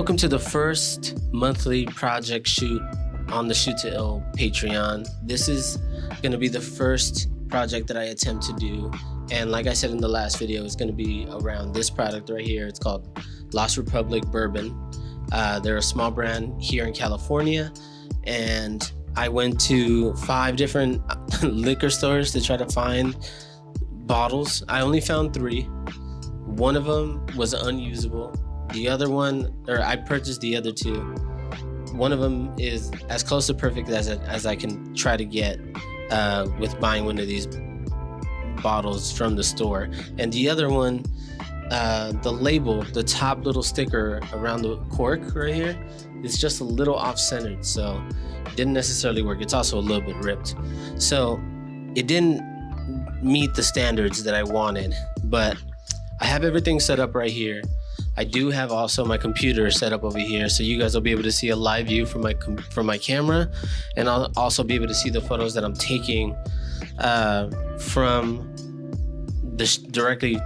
Welcome to the first monthly project shoot on the Shoot to Ill Patreon. This is going to be the first project that I attempt to do. And like I said in the last video, it's going to be around this product right here. It's called Lost Republic Bourbon. They're a small brand here in California. And I went to 5 different liquor stores to try to find bottles. I only found 3. One of them was unusable. The other one, or I purchased the other 2. One of them is as close to perfect as I can try to get with buying one of these bottles from the store. And the other one, the label, the top little sticker around the cork right here, is just a little off-centered, so it didn't necessarily work. It's also a little bit ripped. So it didn't meet the standards that I wanted, but I have everything set up right here. I do have also my computer set up over here, so you guys will be able to see a live view from my camera, and I'll also be able to see the photos that I'm taking from the directly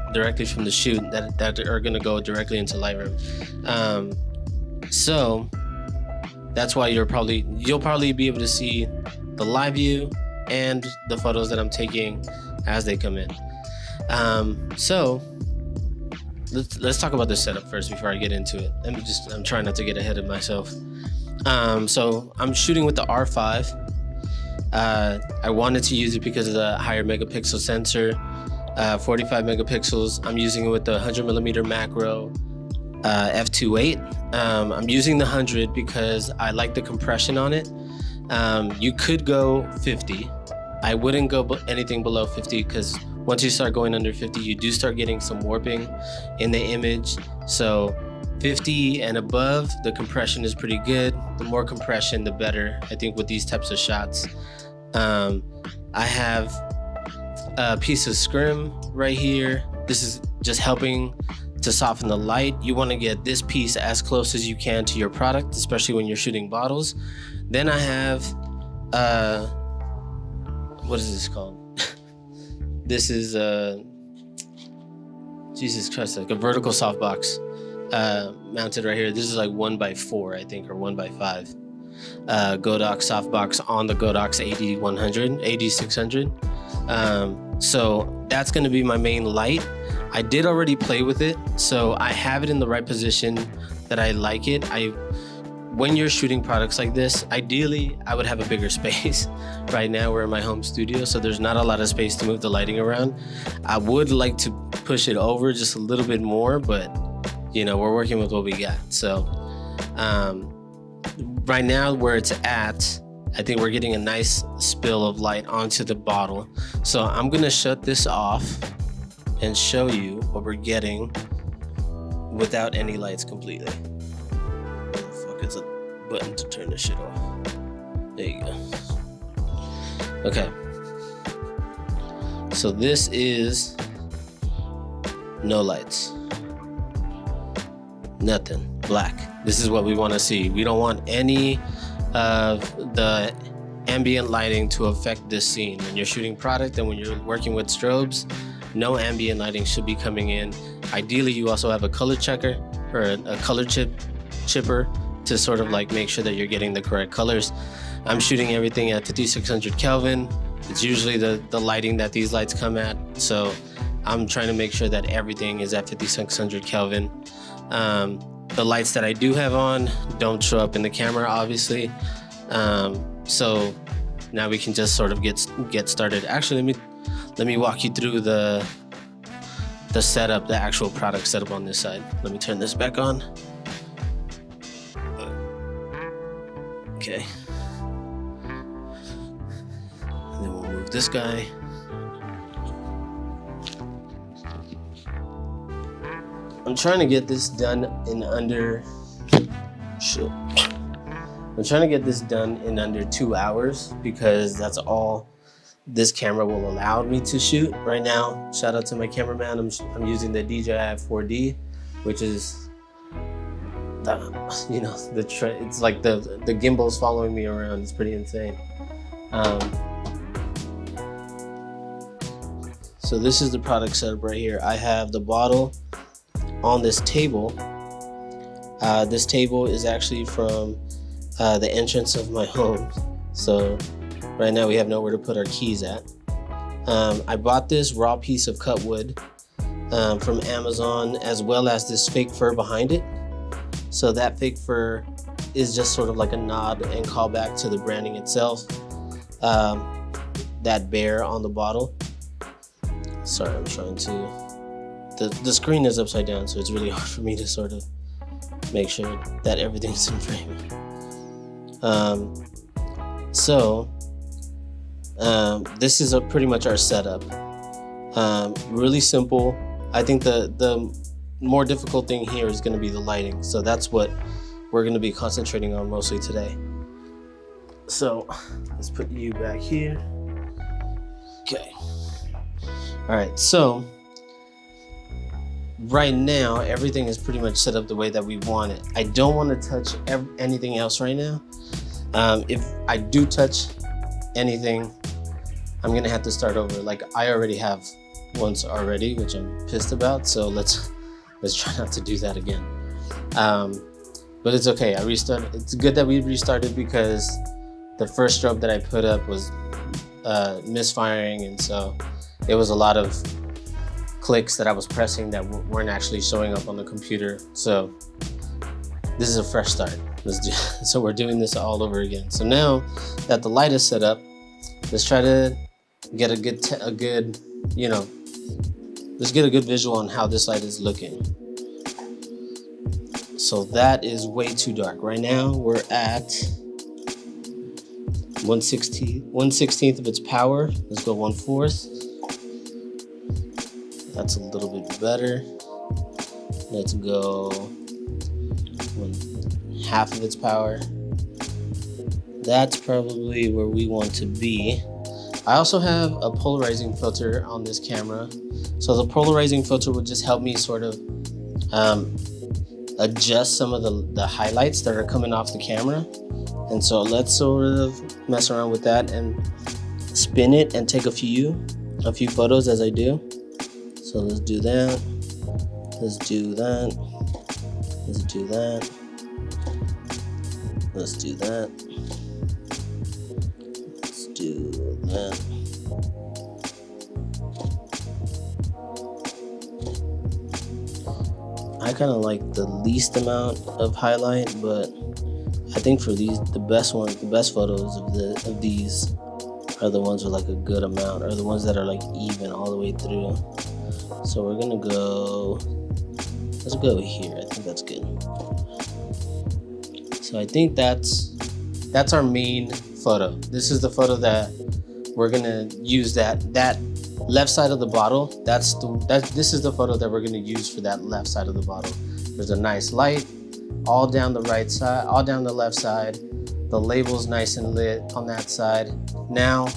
from the shoot that are going to go directly into Lightroom. So that's why you'll probably be able to see the live view and the photos that I'm taking as they come in. So let's talk about the setup first before I get into it. I'm trying not to get ahead of myself. So I'm shooting with the R5. I wanted to use it because of the higher megapixel sensor, 45 megapixels. I'm using it with the 100mm macro f2.8. I'm using the 100 because I like the compression on it. You could go 50. I wouldn't go anything below 50 because once you start going under 50, you do start getting some warping in the image. So 50 and above, the compression is pretty good. The more compression, the better, I think, with these types of shots. I have a piece of scrim right here. This is just helping to soften the light. You want to get this piece as close as you can to your product, especially when you're shooting bottles. Then I have, what is this called? This is Jesus Christ, like a vertical softbox mounted right here. This is like 1x4, I think, or 1x5. Godox softbox on the Godox AD600. So that's going to be my main light. I did already play with it, so I have it in the right position that I like it. When you're shooting products like this, ideally I would have a bigger space. Right now we're in my home studio, so there's not a lot of space to move the lighting around. I would like to push it over just a little bit more, but you know, we're working with what we got. So right now where it's at, I think we're getting a nice spill of light onto the bottle. So I'm gonna shut this off and show you what we're getting without any lights completely. It's a button to turn this shit off. There you go. Okay. So this is no lights. Nothing. Black. This is what we want to see. We don't want any of the ambient lighting to affect this scene. When you're shooting product and when you're working with strobes, no ambient lighting should be coming in. Ideally, you also have a color checker or a color chipper to sort of like make sure that you're getting the correct colors. I'm shooting everything at 5600 Kelvin. It's usually the lighting that these lights come at. So I'm trying to make sure that everything is at 5600 Kelvin. The lights that I do have on don't show up in the camera, obviously. So now we can just sort of get started. Actually, let me walk you through the setup, the actual product setup on this side. Let me turn this back on. Okay. And then we'll move this guy. I'm trying to get this done in under 2 hours because that's all this camera will allow me to shoot right now. Shout out to my cameraman. I'm using the DJI 4D, which is it's like the gimbal's following me around. It's pretty insane. So this is the product setup right here. I have the bottle on this table. This table is actually from the entrance of my home. So right now we have nowhere to put our keys at. I bought this raw piece of cut wood from Amazon, as well as this fake fur behind it. So that fake fur is just sort of like a nod and callback to the branding itself. That bear on the bottle. Sorry, I'm trying to, the screen is upside down, so it's really hard for me to sort of make sure that everything's in frame. This is pretty much our setup. Really simple. I think the more difficult thing here is going to be the lighting. So that's what we're going to be concentrating on mostly today. So let's put you back here. Okay. All right. So right now, everything is pretty much set up the way that we want it. I don't want to touch anything else right now. If I do touch anything, I'm gonna have to start over. Like I already have once already, which I'm pissed about. So let's try not to do that again. But it's okay. I restarted. It's good that we restarted because the first strobe that I put up was misfiring, and so it was a lot of clicks that I was pressing that weren't actually showing up on the computer. So this is a fresh start. So we're doing this all over again. So now that the light is set up, let's try to get a good, you know, let's get a good visual on how this light is looking. So that is way too dark. Right now we're at 1/16th of its power. Let's go 1/4. That's a little bit better. Let's go 1/2 of its power. That's probably where we want to be. I also have a polarizing filter on this camera. So the polarizing filter will just help me sort of adjust some of the highlights that are coming off the camera. And so let's sort of mess around with that and spin it and take a few photos as I do. So let's do that. Let's do that. Let's do that. Let's do that. Let's do that. I kind of like the least amount of highlight, but I think for these, the best photos of these are the ones with like a good amount, or the ones that are like even all the way through. So we're gonna go, let's go here. I think that's good. So I think that's our main photo. This is the photo that we're gonna use. That left side of the bottle. This is the photo that we're gonna use for that left side of the bottle. There's a nice light all down the right side, all down the left side. The label's nice and lit on that side. Now,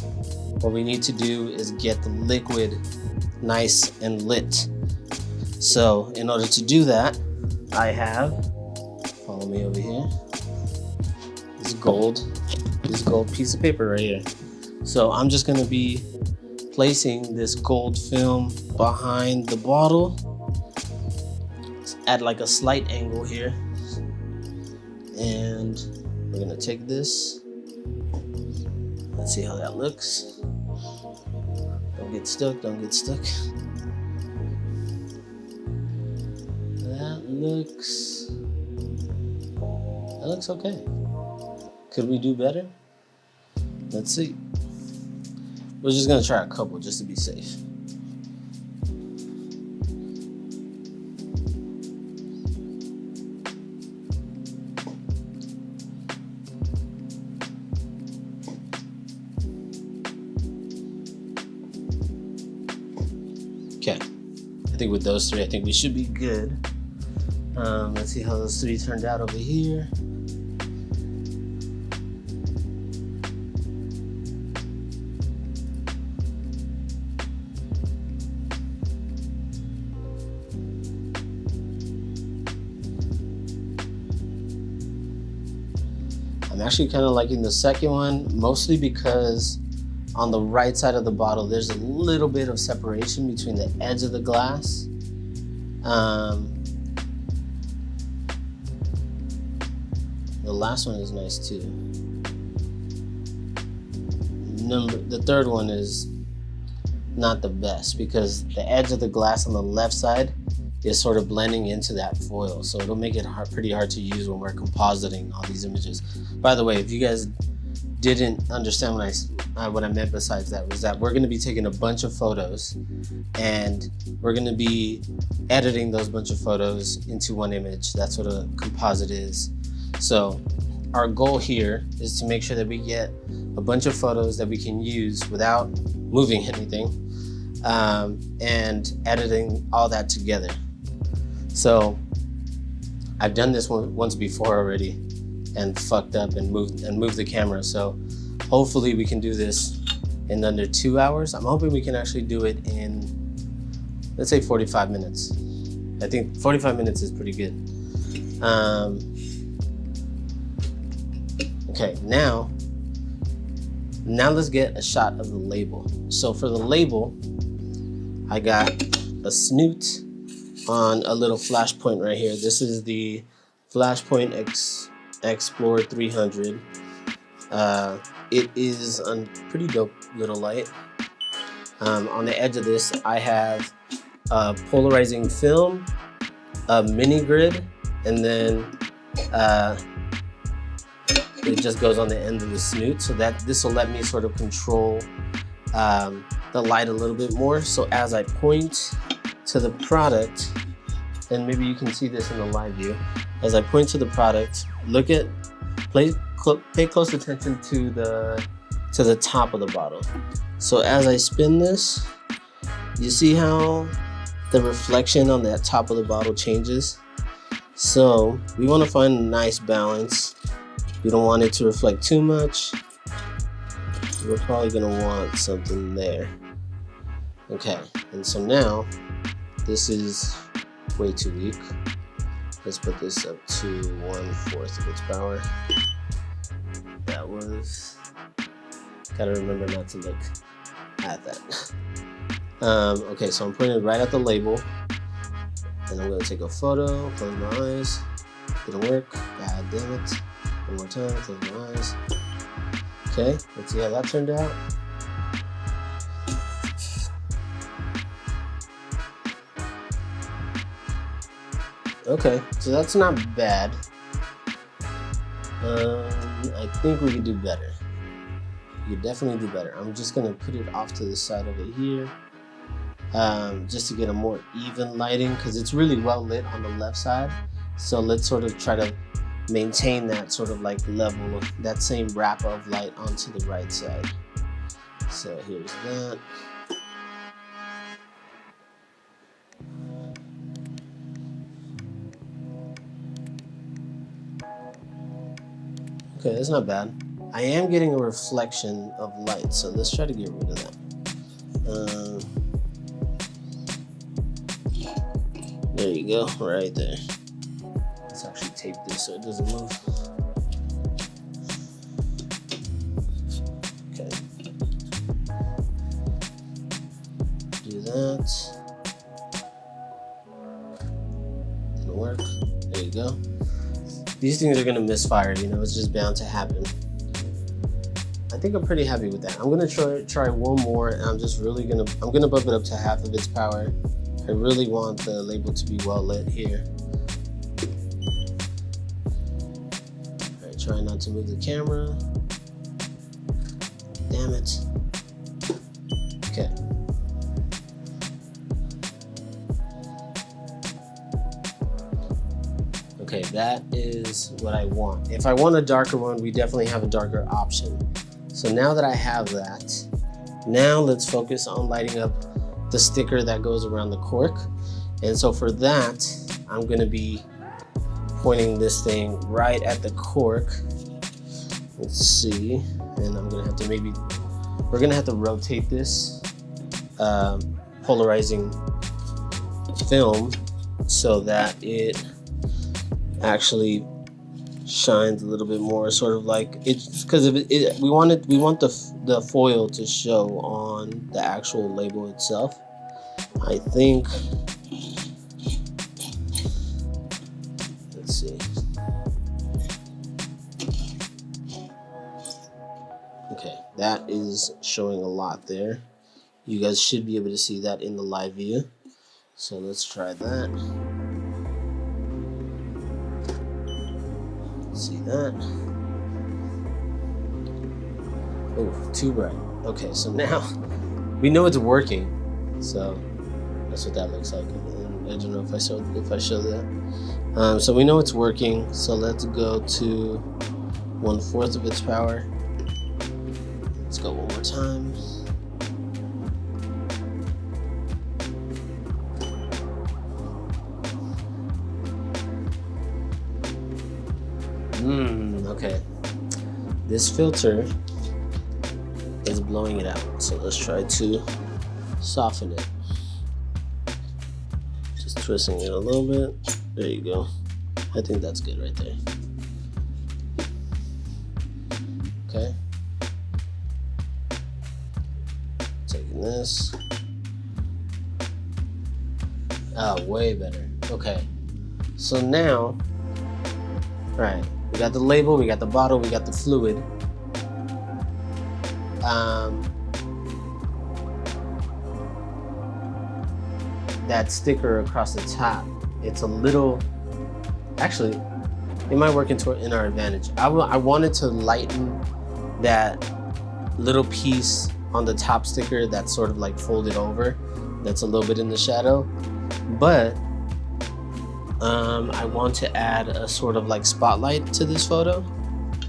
what we need to do is get the liquid nice and lit. So in order to do that, I have, follow me over here, this gold piece of paper right here. So I'm just gonna be placing this gold film behind the bottle at like a slight angle here. And we're gonna take this. Let's see how that looks. Don't get stuck, don't get stuck. That looks okay. Could we do better? Let's see. We're just gonna try a couple just to be safe. Okay, I think with those three, I think we should be good. Let's see how those three turned out over here. I'm actually kind of liking the second one, mostly because on the right side of the bottle, there's a little bit of separation between the edge of the glass The last one is nice too. The third one is not the best because the edge of the glass on the left side is sort of blending into that foil, so it'll make it pretty hard to use when we're compositing all these images. By the way, if you guys didn't understand what I meant besides that, was that we're going to be taking a bunch of photos and we're going to be editing those bunch of photos into one image. That's what a composite is. So our goal here is to make sure that we get a bunch of photos that we can use without moving anything, and editing all that together. So I've done this once before already and fucked up and moved the camera. So hopefully we can do this in under 2 hours. I'm hoping we can actually do it in, let's say 45 minutes. I think 45 minutes is pretty good. Okay, now let's get a shot of the label. So for the label, I got a snoot on a little flash point right here. This is the Flashpoint Explorer 300. It is a pretty dope little light. On the edge of this, I have a polarizing film, a mini grid, and then it just goes on the end of the snoot, so that this will let me sort of control the light a little bit more. So as I point to the product, and maybe you can see this in the live view, as I point to the product, pay close attention to the top of the bottle. So as I spin this, you see how the reflection on that top of the bottle changes? So we want to find a nice balance. We don't want it to reflect too much. We're probably gonna want something there. Okay, and so now this is way too weak. Let's put this up to 1/4 of its power. That was, gotta remember not to look at that. Okay, so I'm putting it right at the label, and I'm gonna take a photo, close my eyes. Didn't work, god damn it. One more time, close my eyes. Okay, let's see how that turned out. Okay, so that's not bad. I think we could do better. We could definitely do better. I'm just gonna put it off to the side over here, just to get a more even lighting, because it's really well lit on the left side. So let's sort of try to maintain that sort of like level of that same wrap of light onto the right side. So here's that. Okay, that's not bad. I am getting a reflection of light, so let's try to get rid of that. There you go, right there. Let's actually tape this so it doesn't move. Okay. Do that. Didn't work. There you go. These things are gonna misfire, you know, it's just bound to happen. I think I'm pretty happy with that. I'm gonna try one more, and I'm gonna bump it up to half of its power. I really want the label to be well lit here. All right, try not to move the camera. Damn it. Okay. Okay, that is what I want. If I want a darker one, we definitely have a darker option. So now that I have that, now let's focus on lighting up the sticker that goes around the cork. And so for that, I'm gonna be pointing this thing right at the cork. Let's see, and I'm gonna have to we're gonna have to rotate this polarizing film so that it actually shines a little bit more, sort of like it's because we want the foil to show on the actual label itself. I think, let's see. that is showing a lot there. You guys should be able to see that in the live view. So let's try that. See that? Oh, too bright. Okay, so now we know it's working. So that's what that looks like. And I don't know if I show that. So we know it's working. So let's go to 1/4 of its power. Let's go one more time. Okay. This filter is blowing it out. So let's try to soften it. Just twisting it a little bit. There you go. I think that's good right there. Okay. Taking this. Ah, way better. Okay. So now, right, we got the label, we got the bottle, we got the fluid. That sticker across the top, it's a little, actually, it might work in our advantage. I wanted to lighten that little piece on the top sticker that's sort of like folded over, that's a little bit in the shadow, but I want to add a sort of like spotlight to this photo.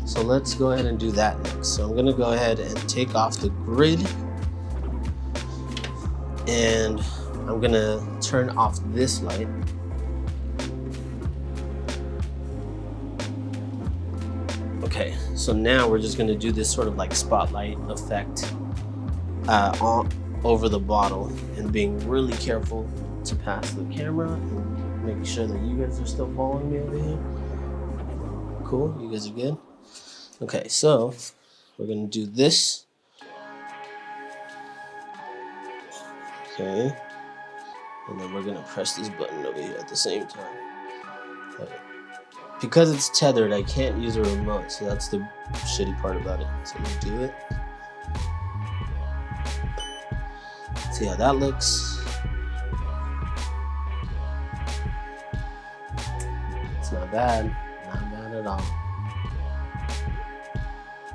So let's go ahead and do that next. So I'm gonna go ahead and take off the grid, and I'm gonna turn off this light. Okay, so now we're just gonna do this sort of like spotlight effect over the bottle, and being really careful to pass the camera and making sure that you guys are still following me over here. Cool, you guys are good? Okay, so we're gonna do this. Okay, and then we're gonna press this button over here at the same time. Okay. Because it's tethered, I can't use a remote, so that's the shitty part about it. So let's do it. See how that looks. It's not bad, not bad at all.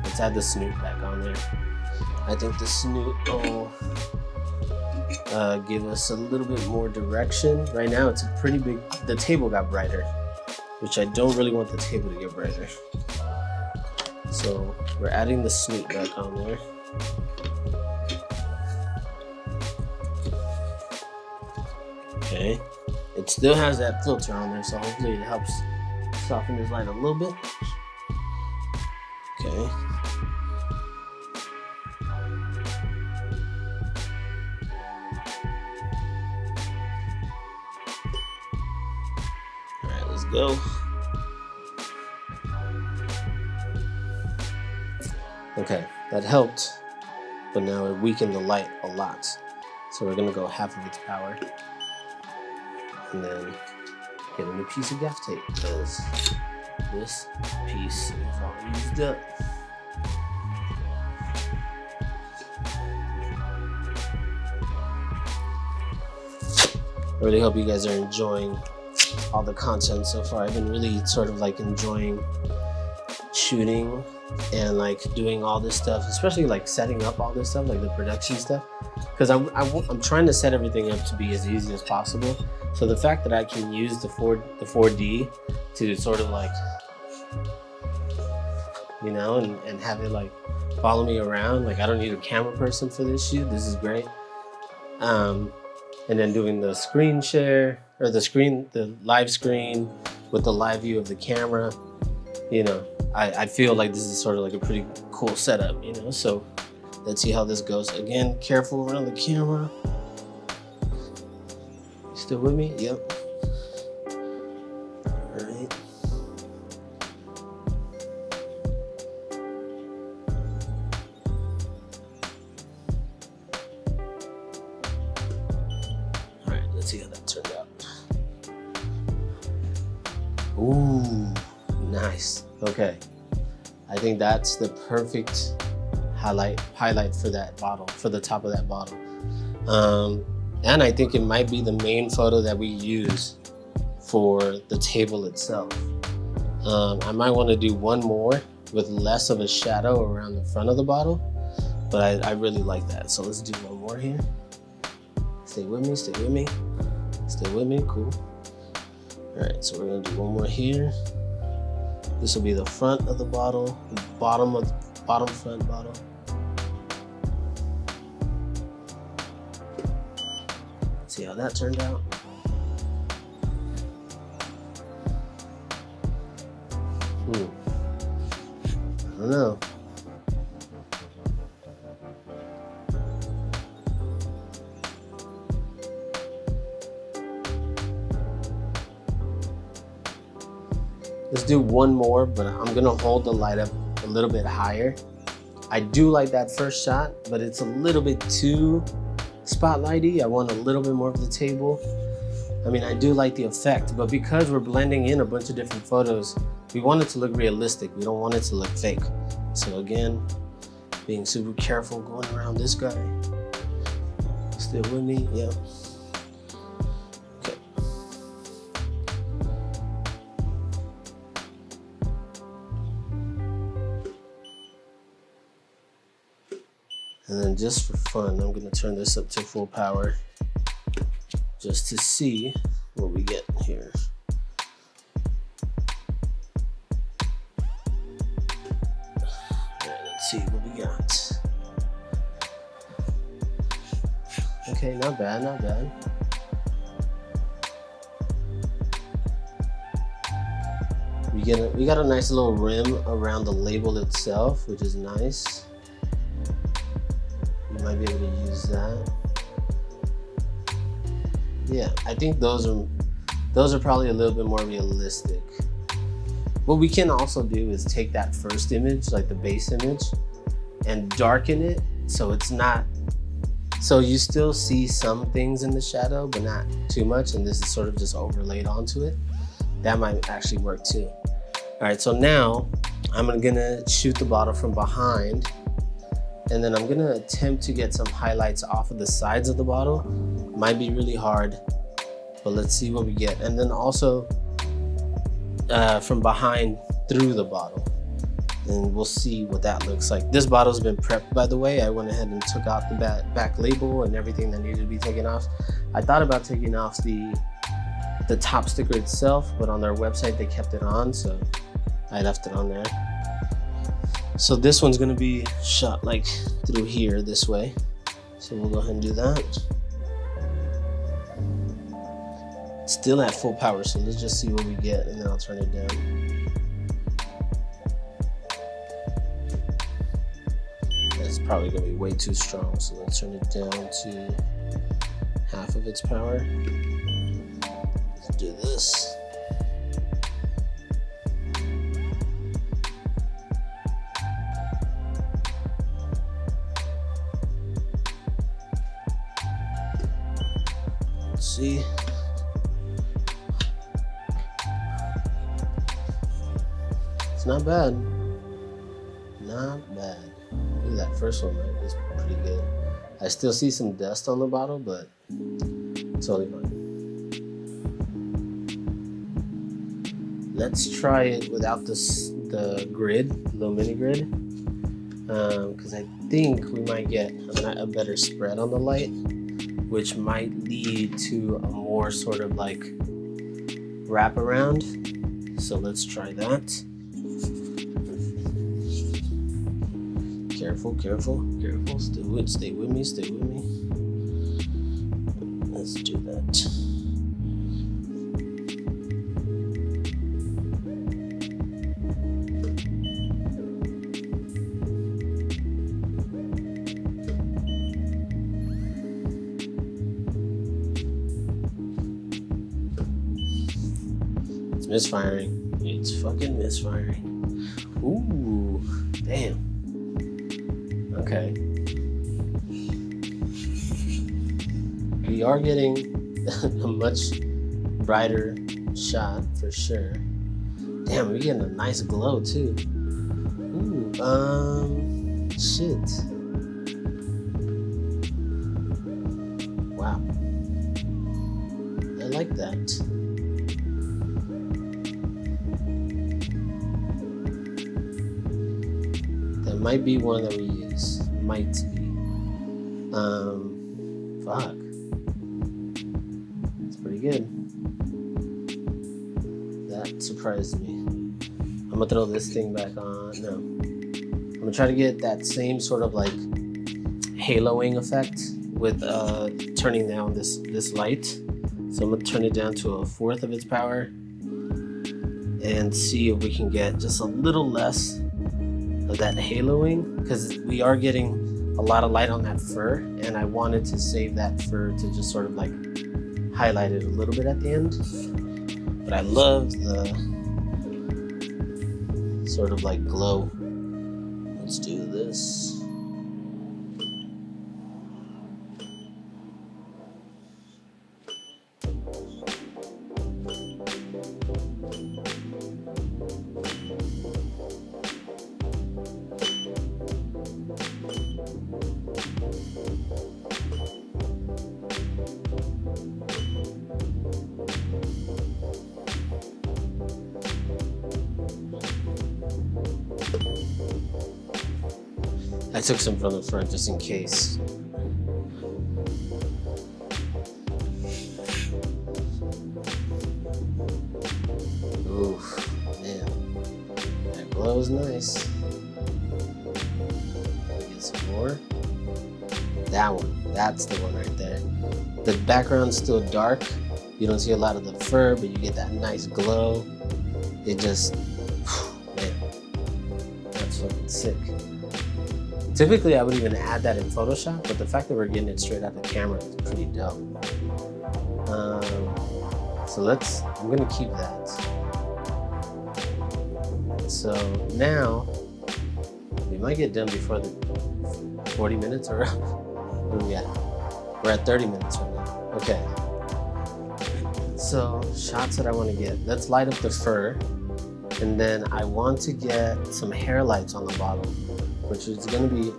Let's add the snoot back on there. I think the snoot will give us a little bit more direction. Right now it's a pretty big, the table got brighter, which I don't really want the table to get brighter. So we're adding the snoot back on there. Okay, it still has that filter on there, so hopefully it helps soften this light a little bit. Okay. All right, let's go. Okay, that helped, but now it weakened the light a lot. So we're gonna go half of its power, and then get a new piece of gaff tape, because this piece is all used up. I really hope you guys are enjoying all the content so far. I've been really sort of like enjoying shooting and like doing all this stuff, especially like setting up all this stuff, like the production stuff, because I'm trying to set everything up to be as easy as possible. So the fact that I can use the 4D to sort of like, you know, and have it like follow me around, like I don't need a camera person for this shoot. This is great. And then doing the screen share, or the live screen with the live view of the camera, you know, I feel like this is sort of like a pretty cool setup, you know. So let's see how this goes. Again, careful around the camera. You still with me? Yep. All right. All right, let's see how that turned out. Ooh, nice. Okay, I think that's the perfect highlight for that bottle, for the top of that bottle. And I think it might be the main photo that we use for the table itself. I might want to do one more with less of a shadow around the front of the bottle, but I really like that. So let's do one more here. Stay with me, stay with me, stay with me, cool. All right, so we're gonna do one more here. This will be the front of the bottle, bottom front bottle. See how that turned out. I don't know. Let's do one more, but I'm gonna hold the light up a little bit higher. I do like that first shot, but it's a little bit too spotlighty. I want a little bit more of the table. I mean, I do like the effect, but because we're blending in a bunch of different photos, we want it to look realistic. We don't want it to look fake. So again, being super careful going around this guy. Still with me? Yeah. Okay. And then just for fun, I'm gonna turn this up to full power just to see what we get here. See what we got. Okay, not bad, not bad. We got a nice little rim around the label itself, which is nice. You might be able to use that. Yeah, I think those are probably a little bit more realistic. What we can also do is take that first image, like the base image, and darken it so it's not, so you still see some things in the shadow, but not too much, and this is sort of just overlaid onto it. That might actually work too. All right, so now I'm gonna shoot the bottle from behind, and then I'm gonna attempt to get some highlights off of the sides of the bottle. Might be really hard, but let's see what we get. And then also, from behind through the bottle, and we'll see what that looks like. This bottle's been prepped, by the way. I went ahead and took out the back label and everything that needed to be taken off. I thought about taking off the top sticker itself, but on their website they kept it on, so I left it on there. So this one's gonna be shot like through here this way, so we'll go ahead and do that. Still at full power, so let's just see what we get, and then I'll turn it down. That's probably gonna be way too strong, so let's turn it down to half of its power. Let's do this. Let's see. It's not bad. Not bad. Look at that first one, right? It's pretty good. I still see some dust on the bottle, but it's only fine. Let's try it without the grid, little mini grid, because I think we might get a better spread on the light, which might lead to a more sort of like wraparound. So let's try that. Careful, careful, careful. Stay with me, stay with me. Let's do that. It's misfiring. It's fucking misfiring. Ooh, damn. Okay. We are getting a much brighter shot for sure. Damn, we're getting a nice glow too. Ooh, Shit. Wow. I like that. That might be one that we use. Might be. Fuck. It's pretty good. That surprised me. I'm gonna throw this thing back on. No. I'm gonna try to get that same sort of like haloing effect with turning down this light. So I'm gonna turn it down to 1/4 of its power and see if we can get just a little less of that haloing, because we are getting a lot of light on that fur, and I wanted to save that fur to just sort of like highlight it a little bit at the end. But I love the sort of like glow. Let's do this. I took some from the front just in case. Oof, man, that glow is nice. Get some more. That one, that's the one right there. The background's still dark. You don't see a lot of the fur, but you get that nice glow. It just, man, that's fucking sick. Typically, I would even add that in Photoshop, but the fact that we're getting it straight out the camera is pretty dope. So I'm gonna keep that. So now, we might get done before the 40 minutes are up. What are we at? We're at 30 minutes right now. Okay. So, shots that I wanna get. Let's light up the fur. And then I want to get some hair lights on the bottle, which is going to be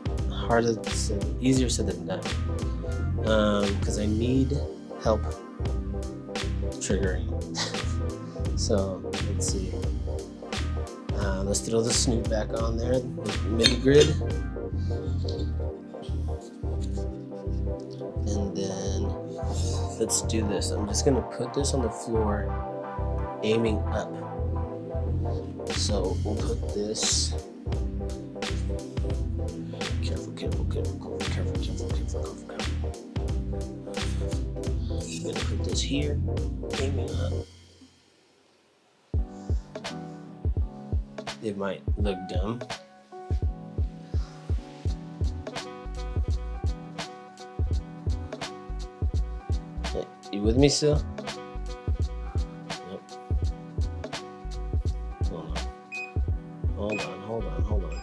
easier said than done, because I need help triggering. So let's see. Let's throw the snoot back on there, the mini grid, and then let's do this. I'm just going to put this on the floor, aiming up. So we'll put this. Careful. I'm gonna put this here, aiming up. It might look dumb. Hey, you with me still? Nope. Hold on.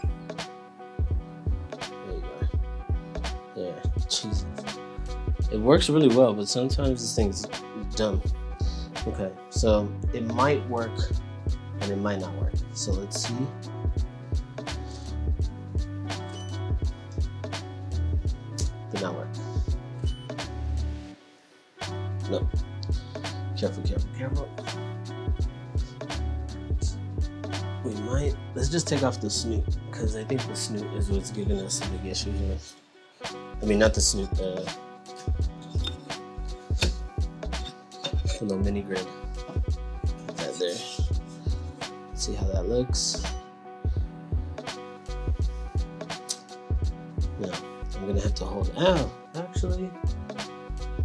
There you go. There, Jesus. It works really well, but sometimes this thing's dumb. Okay, so it might work and it might not work. So let's see. Did not work. No. Careful. We might, let's just take off the snoot, because I think the snoot is what's giving us a big issue here. I mean, not the snoot, the little mini grid. Put that there. See how that looks. No, I'm gonna have to hold it. Oh, actually,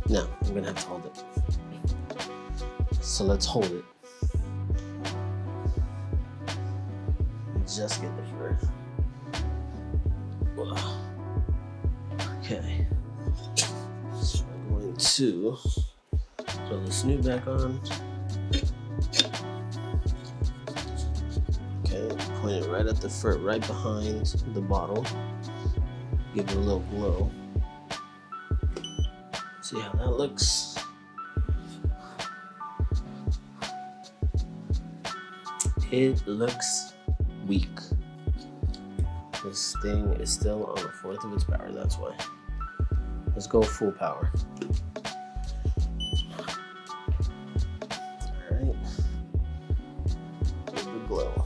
no, I'm gonna have to hold it. So let's hold it. Just get the fur. Okay. So I'm going to throw the snoot back on. Okay, point it right at the fur, right behind the bottle. Give it a little glow. See how that looks. It looks weak. This thing is still on a fourth of its power, that's why. Let's go full power. Alright. Here's the glow.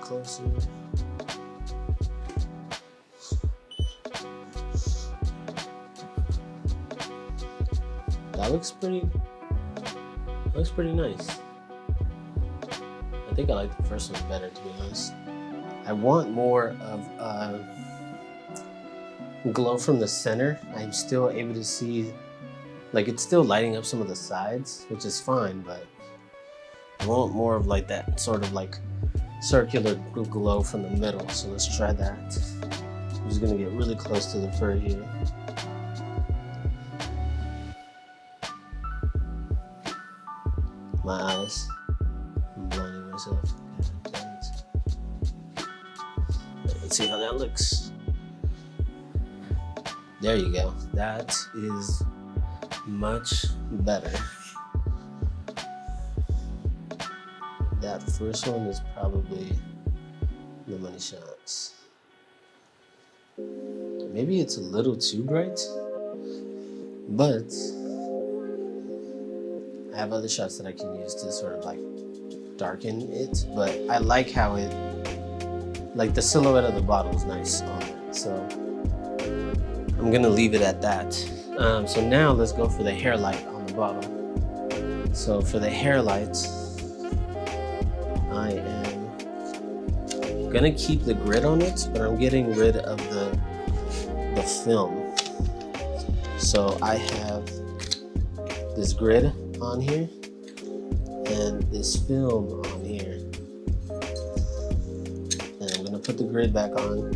Closer. That looks pretty nice. I think I like the first one better, to be honest. I want more of glow from the center. I'm still able to see, like, it's still lighting up some of the sides, which is fine, but I want more of like that sort of like circular glow from the middle. So let's try that. I'm just gonna get really close to the fur here. My eyes. I'm blinding myself. Let's see how that looks. There you go. That is much better. That first one is probably the money shots. Maybe it's a little too bright, but I have other shots that I can use to sort of like darken it, but I like how it, like the silhouette of the bottle is nice on it, so I'm gonna leave it at that. So now let's go for the hair light on the bottle. So for the hair light, I am gonna keep the grid on it, but I'm getting rid of the film. So I have this grid on here and this film on here, and I'm gonna put the grid back on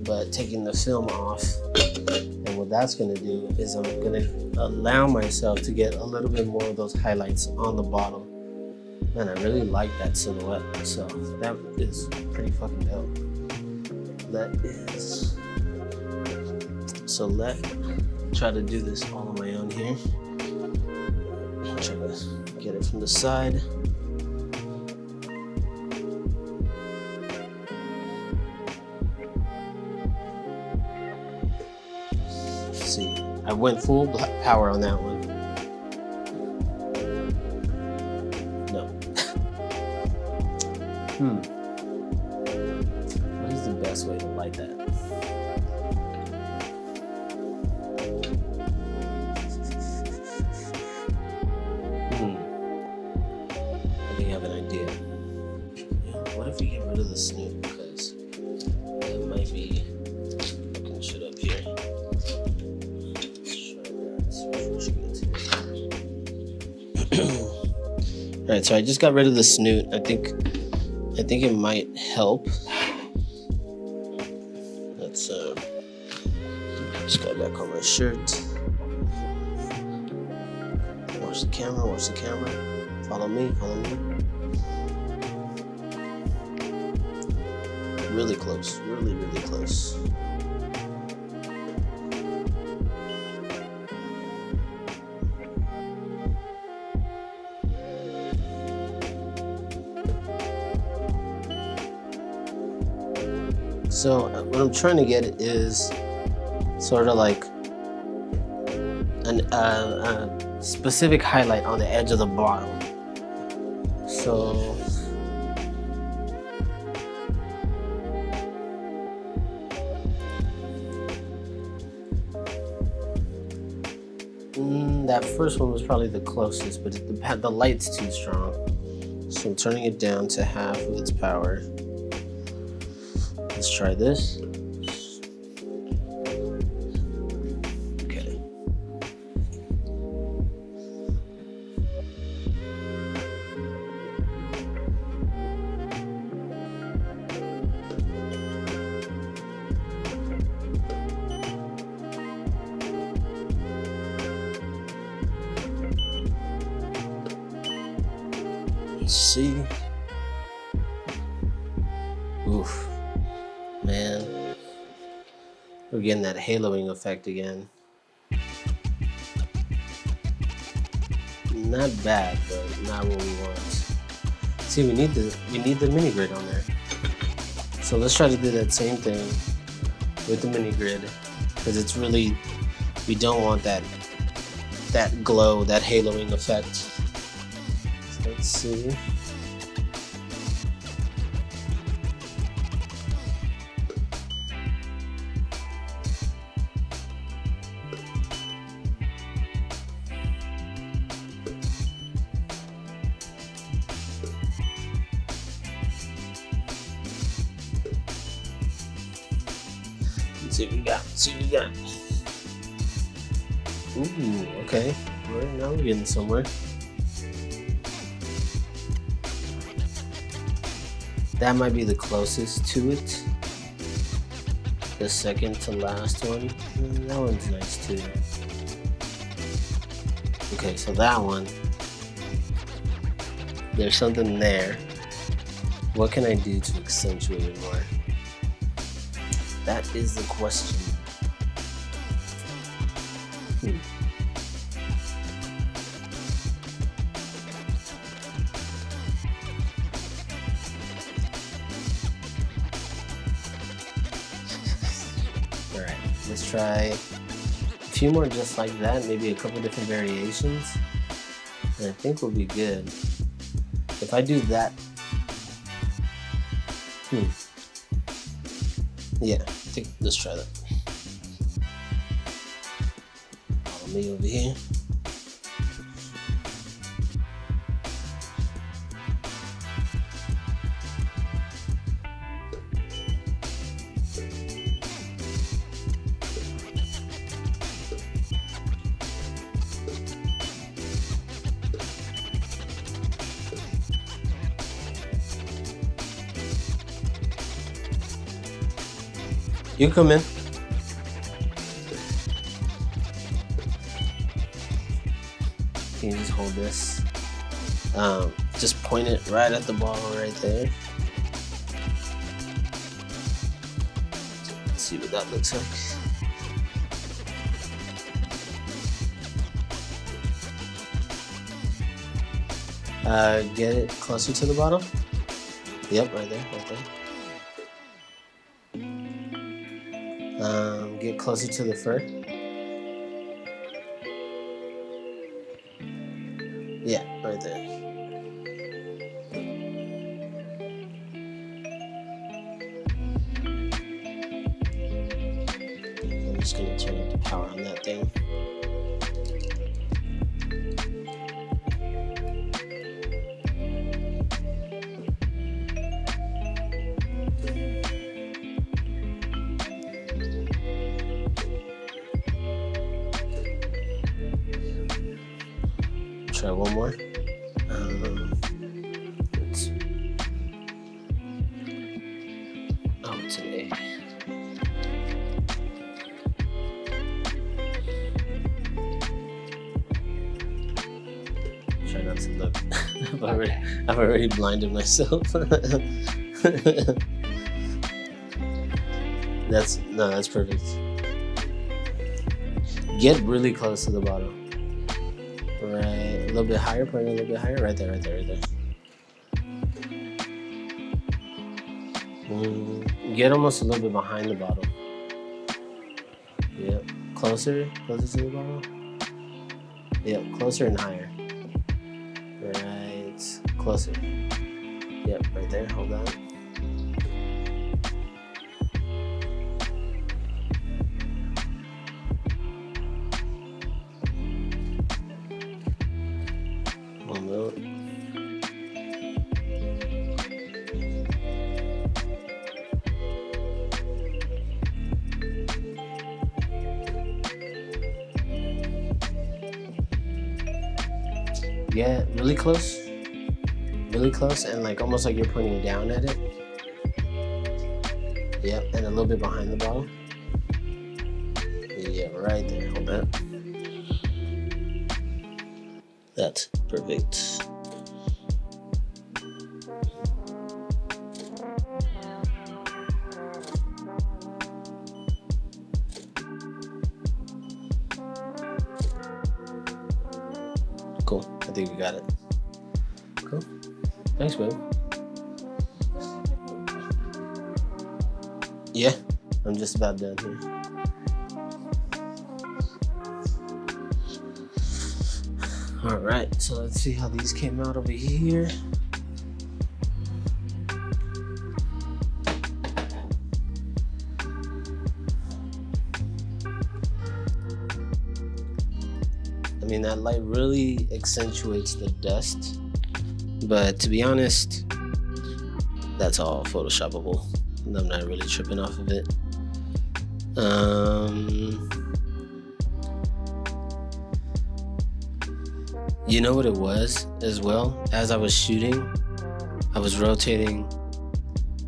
but taking the film off, and what that's gonna do is I'm gonna allow myself to get a little bit more of those highlights on the bottle. Man, I really like that silhouette, so that is pretty fucking dope. That is, so let's try to do this all on my own here. Try to get it from the side. Let's see, I went full power on that one. No. What is the best way to light that? I think I have an idea. What if we get rid of the snoot, because it might be fucking shit up here. Let's try that. Alright, so I just got rid of the snoot. I think it might help. Let's just go back on my shirt. Watch the camera, watch the camera. Follow me, follow me. Really close, really, really close. So what I'm trying to get is sort of like a specific highlight on the edge of the bottle. So that first one was probably the closest, but the light's too strong. So I'm turning it down to half of its power. Let's try this. Okay. Let's see. Oof. Man, we're getting that haloing effect again. not bad, but not what we want. See, we need the mini grid on there. So let's try to do that same thing with the mini grid, because it's really, we don't want that glow, that haloing effect. So let's see. Let's see what we got. Ooh, okay. All right, now we're getting somewhere. That might be the closest to it. The second to last one. That one's nice too. Okay, so that one. There's something there. What can I do to accentuate it more? That is the question. Alright, let's try a few more just like that, maybe a couple different variations, and I think we'll be good. If I do that, yeah, I think let's try that. Follow me over here. You come in. Can you just hold this? Just point it right at the ball right there. Let's see what that looks like. Get it closer to the bottom. Yep, right there, right there. Get closer to the fur. Yeah, right there. I'm just gonna turn up the power on that thing. Try one more. It's an A. Try not to look. I've already blinded myself. That's perfect. Get really close to the bottom. Right, a little bit higher, point a little bit higher. Right there, right there, right there. Get almost a little bit behind the bottle. Yep, closer to the bottle. Yep, closer and higher. Right, closer. Yep, right there, hold on. One more. Yeah, really close, and like almost like you're pointing down at it. Yep, and a little bit behind the bottle. Yeah, right there. Hold that. That's perfect. Cool. I think we got it. Cool. Thanks, babe. Yeah, I'm just about done here. All right, so let's see how these came out over here. I mean, that light really accentuates the dust, but to be honest, that's all Photoshopable. I'm not really tripping off of it. You know what it was as well? As I was shooting, I was rotating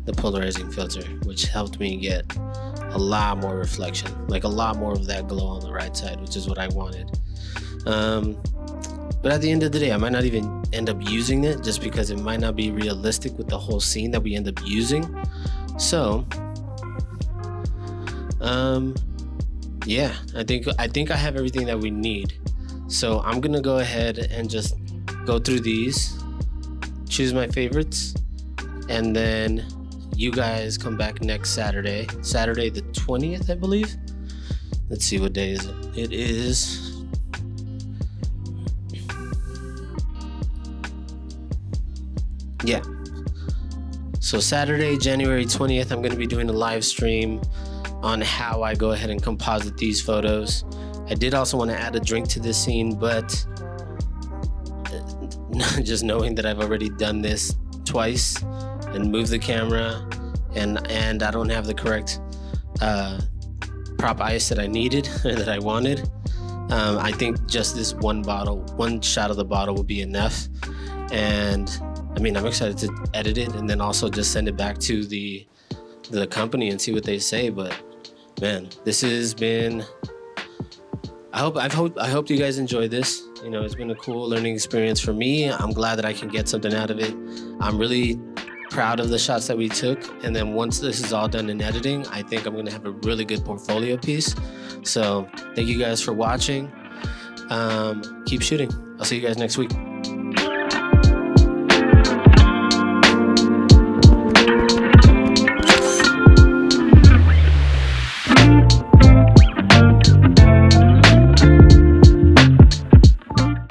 the polarizing filter, which helped me get a lot more reflection, like a lot more of that glow on the right side, which is what I wanted. But at the end of the day, I might not even end up using it just because it might not be realistic with the whole scene that we end up using. So, yeah, I think I have everything that we need. So I'm gonna go ahead and just go through these, choose my favorites, and then you guys come back next Saturday the 20th, I believe. Let's see, what day is it? It is yeah. So Saturday, January 20th, I'm going to be doing a live stream on how I go ahead and composite these photos. I did also want to add a drink to this scene, but just knowing that I've already done this twice and moved the camera and I don't have the correct prop ice that I needed or that I wanted, I think just this one shot of the bottle would be enough. And I mean, I'm excited to edit it and then also just send it back to the company and see what they say. But man, this has been, I hope you guys enjoyed this. You know, it's been a cool learning experience for me. I'm glad that I can get something out of it. I'm really proud of the shots that we took. And then once this is all done in editing, I think I'm going to have a really good portfolio piece. So thank you guys for watching. Keep shooting. I'll see you guys next week.